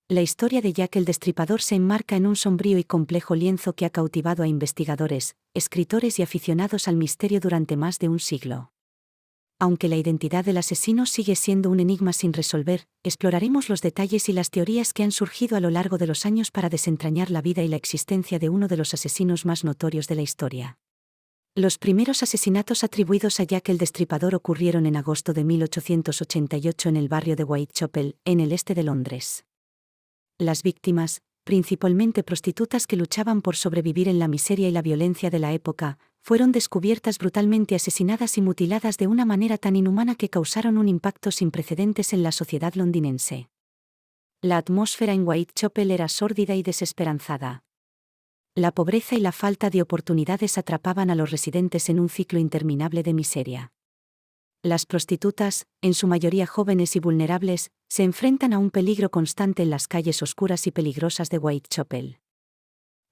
La historia de Jack el Destripador se enmarca en un sombrío y complejo lienzo que ha cautivado a investigadores, escritores y aficionados al misterio durante más de un siglo. Aunque la identidad del asesino sigue siendo un enigma sin resolver, exploraremos los detalles y las teorías que han surgido a lo largo de los años para desentrañar la vida y la existencia de uno de los asesinos más notorios de la historia. Los primeros asesinatos atribuidos a Jack el Destripador ocurrieron en agosto de 1888 en el barrio de Whitechapel, en el este de Londres. Las víctimas, principalmente prostitutas que luchaban por sobrevivir en la miseria y la violencia de la época, fueron descubiertas brutalmente asesinadas y mutiladas de una manera tan inhumana que causaron un impacto sin precedentes en la sociedad londinense. La atmósfera en Whitechapel era sórdida y desesperanzada. La pobreza y la falta de oportunidades atrapaban a los residentes en un ciclo interminable de miseria. Las prostitutas, en su mayoría jóvenes y vulnerables, se enfrentan a un peligro constante en las calles oscuras y peligrosas de Whitechapel.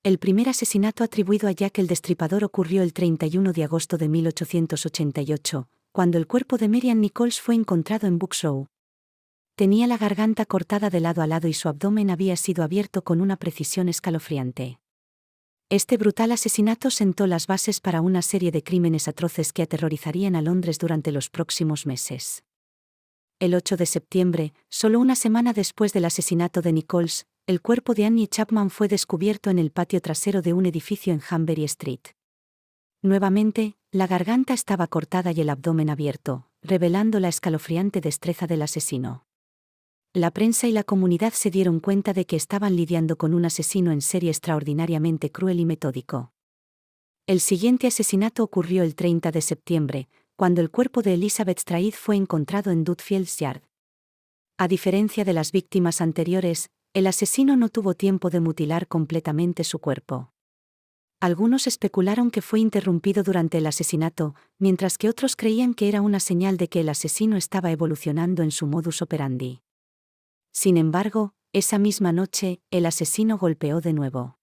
El primer asesinato atribuido a Jack el Destripador ocurrió el 31 de agosto de 1888, cuando el cuerpo de Marian Nichols fue encontrado en Bucks Row. Tenía la garganta cortada de lado a lado y su abdomen había sido abierto con una precisión escalofriante. Este brutal asesinato sentó las bases para una serie de crímenes atroces que aterrorizarían a Londres durante los próximos meses. El 8 de septiembre, solo una semana después del asesinato de Nichols, el cuerpo de Annie Chapman fue descubierto en el patio trasero de un edificio en Hanbury Street. Nuevamente, la garganta estaba cortada y el abdomen abierto, revelando la escalofriante destreza del asesino. La prensa y la comunidad se dieron cuenta de que estaban lidiando con un asesino en serie extraordinariamente cruel y metódico. El siguiente asesinato ocurrió el 30 de septiembre, cuando el cuerpo de Elizabeth Strayed fue encontrado en Dudfields Yard. A diferencia de las víctimas anteriores, el asesino no tuvo tiempo de mutilar completamente su cuerpo. Algunos especularon que fue interrumpido durante el asesinato, mientras que otros creían que era una señal de que el asesino estaba evolucionando en su modus operandi. Sin embargo, esa misma noche, el asesino golpeó de nuevo.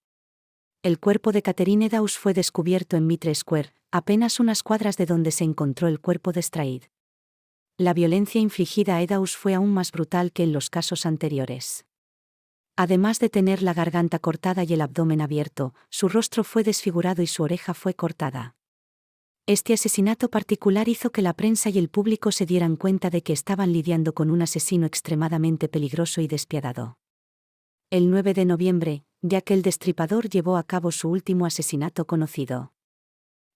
El cuerpo de Catherine Eddowes fue descubierto en Mitre Square, apenas unas cuadras de donde se encontró el cuerpo de Strayed. La violencia infligida a Eddowes fue aún más brutal que en los casos anteriores. Además de tener la garganta cortada y el abdomen abierto, su rostro fue desfigurado y su oreja fue cortada. Este asesinato particular hizo que la prensa y el público se dieran cuenta de que estaban lidiando con un asesino extremadamente peligroso y despiadado. El 9 de noviembre, Jack el Destripador llevó a cabo su último asesinato conocido.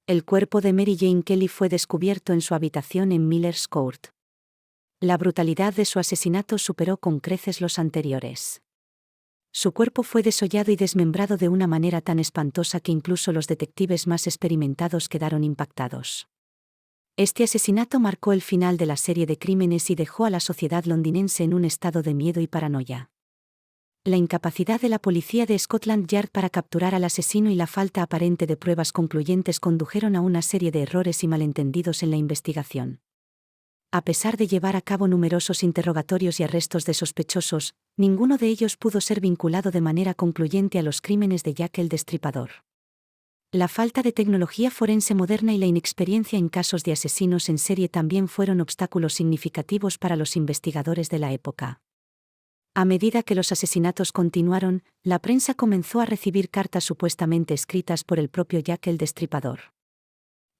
El cuerpo de Mary Jane Kelly fue descubierto en su habitación en Miller's Court. La brutalidad de su asesinato superó con creces los anteriores. Su cuerpo fue desollado y desmembrado de una manera tan espantosa que incluso los detectives más experimentados quedaron impactados. Este asesinato marcó el final de la serie de crímenes y dejó a la sociedad londinense en un estado de miedo y paranoia. La incapacidad de la policía de Scotland Yard para capturar al asesino y la falta aparente de pruebas concluyentes condujeron a una serie de errores y malentendidos en la investigación. A pesar de llevar a cabo numerosos interrogatorios y arrestos de sospechosos, ninguno de ellos pudo ser vinculado de manera concluyente a los crímenes de Jack el Destripador. La falta de tecnología forense moderna y la inexperiencia en casos de asesinos en serie también fueron obstáculos significativos para los investigadores de la época. A medida que los asesinatos continuaron, la prensa comenzó a recibir cartas supuestamente escritas por el propio Jack el Destripador.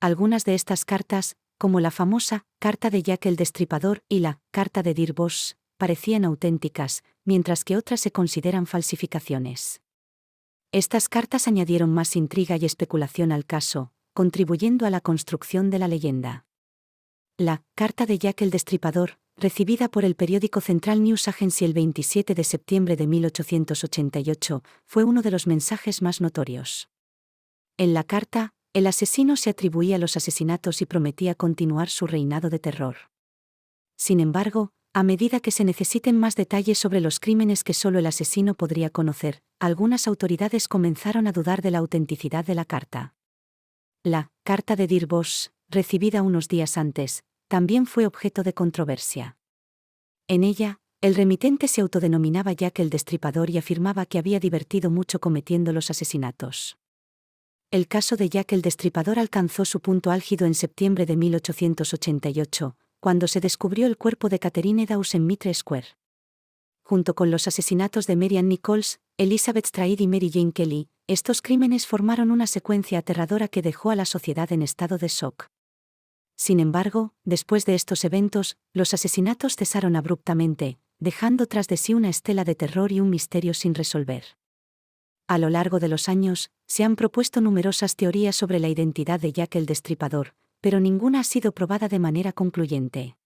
Algunas de estas cartas, como la famosa Carta de Jack el Destripador y la Carta de Dear Boss, parecían auténticas, mientras que otras se consideran falsificaciones. Estas cartas añadieron más intriga y especulación al caso, contribuyendo a la construcción de la leyenda. La Carta de Jack el Destripador, recibida por el periódico Central News Agency el 27 de septiembre de 1888, fue uno de los mensajes más notorios. En la carta, el asesino se atribuía los asesinatos y prometía continuar su reinado de terror. Sin embargo, a medida que se necesiten más detalles sobre los crímenes que solo el asesino podría conocer, algunas autoridades comenzaron a dudar de la autenticidad de la carta. La Carta de Dear Boss, recibida unos días antes, también fue objeto de controversia. En ella, el remitente se autodenominaba Jack el Destripador y afirmaba que había divertido mucho cometiendo los asesinatos. El caso de Jack el Destripador alcanzó su punto álgido en septiembre de 1888, cuando se descubrió el cuerpo de Catherine Eddowes en Mitre Square. Junto con los asesinatos de Marianne Nichols, Elizabeth Stride y Mary Jane Kelly, estos crímenes formaron una secuencia aterradora que dejó a la sociedad en estado de shock. Sin embargo, después de estos eventos, los asesinatos cesaron abruptamente, dejando tras de sí una estela de terror y un misterio sin resolver. A lo largo de los años, se han propuesto numerosas teorías sobre la identidad de Jack el Destripador, pero ninguna ha sido probada de manera concluyente.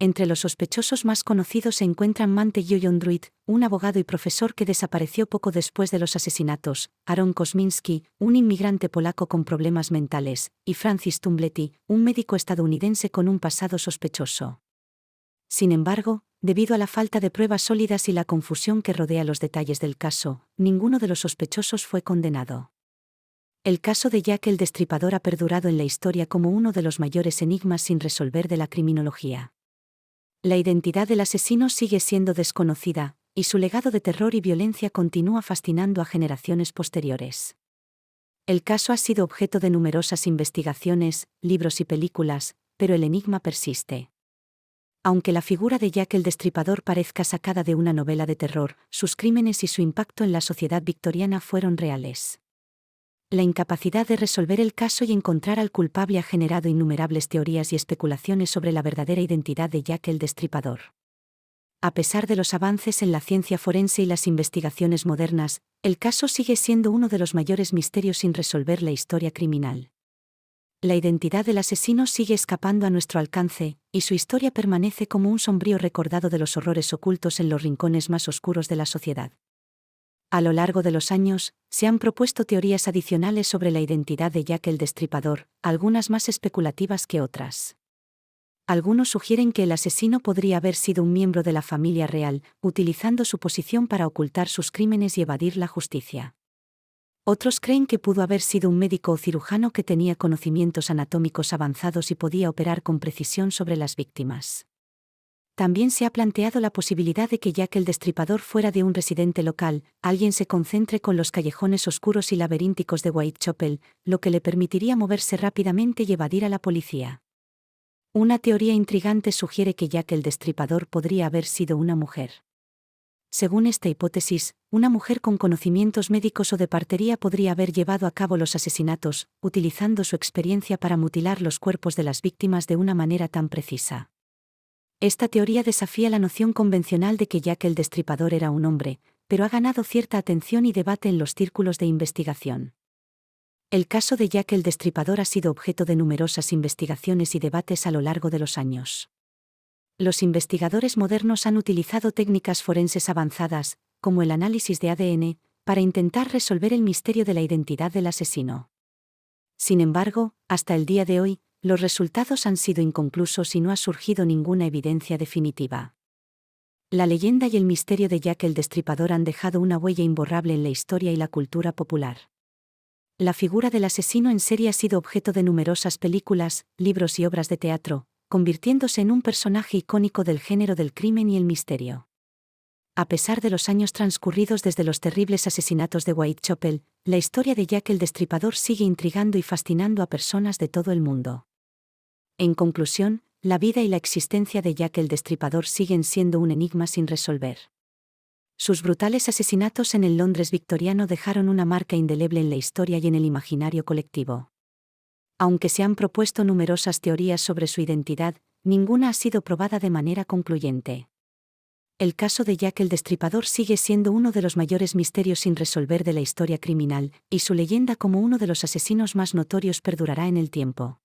Entre los sospechosos más conocidos se encuentran Mante Jojon Druid, un abogado y profesor que desapareció poco después de los asesinatos, Aaron Kosminski, un inmigrante polaco con problemas mentales, y Francis Tumbletti, un médico estadounidense con un pasado sospechoso. Sin embargo, debido a la falta de pruebas sólidas y la confusión que rodea los detalles del caso, ninguno de los sospechosos fue condenado. El caso de Jack el Destripador ha perdurado en la historia como uno de los mayores enigmas sin resolver de la criminología. La identidad del asesino sigue siendo desconocida, y su legado de terror y violencia continúa fascinando a generaciones posteriores. El caso ha sido objeto de numerosas investigaciones, libros y películas, pero el enigma persiste. Aunque la figura de Jack el Destripador parezca sacada de una novela de terror, sus crímenes y su impacto en la sociedad victoriana fueron reales. La incapacidad de resolver el caso y encontrar al culpable ha generado innumerables teorías y especulaciones sobre la verdadera identidad de Jack el Destripador. A pesar de los avances en la ciencia forense y las investigaciones modernas, el caso sigue siendo uno de los mayores misterios sin resolver la historia criminal. La identidad del asesino sigue escapando a nuestro alcance, y su historia permanece como un sombrío recordado de los horrores ocultos en los rincones más oscuros de la sociedad. A lo largo de los años, se han propuesto teorías adicionales sobre la identidad de Jack el Destripador, algunas más especulativas que otras. Algunos sugieren que el asesino podría haber sido un miembro de la familia real, utilizando su posición para ocultar sus crímenes y evadir la justicia. Otros creen que pudo haber sido un médico o cirujano que tenía conocimientos anatómicos avanzados y podía operar con precisión sobre las víctimas. También se ha planteado la posibilidad de que Jack el Destripador fuera de un residente local, alguien se concentre con los callejones oscuros y laberínticos de Whitechapel, lo que le permitiría moverse rápidamente y evadir a la policía. Una teoría intrigante sugiere que Jack el Destripador podría haber sido una mujer. Según esta hipótesis, una mujer con conocimientos médicos o de partería podría haber llevado a cabo los asesinatos, utilizando su experiencia para mutilar los cuerpos de las víctimas de una manera tan precisa. Esta teoría desafía la noción convencional de que Jack el Destripador era un hombre, pero ha ganado cierta atención y debate en los círculos de investigación. El caso de Jack el Destripador ha sido objeto de numerosas investigaciones y debates a lo largo de los años. Los investigadores modernos han utilizado técnicas forenses avanzadas, como el análisis de ADN, para intentar resolver el misterio de la identidad del asesino. Sin embargo, hasta el día de hoy, los resultados han sido inconclusos y no ha surgido ninguna evidencia definitiva. La leyenda y el misterio de Jack el Destripador han dejado una huella imborrable en la historia y la cultura popular. La figura del asesino en serie ha sido objeto de numerosas películas, libros y obras de teatro, convirtiéndose en un personaje icónico del género del crimen y el misterio. A pesar de los años transcurridos desde los terribles asesinatos de Whitechapel, la historia de Jack el Destripador sigue intrigando y fascinando a personas de todo el mundo. En conclusión, la vida y la existencia de Jack el Destripador siguen siendo un enigma sin resolver. Sus brutales asesinatos en el Londres victoriano dejaron una marca indeleble en la historia y en el imaginario colectivo. Aunque se han propuesto numerosas teorías sobre su identidad, ninguna ha sido probada de manera concluyente. El caso de Jack el Destripador sigue siendo uno de los mayores misterios sin resolver de la historia criminal, y su leyenda como uno de los asesinos más notorios perdurará en el tiempo.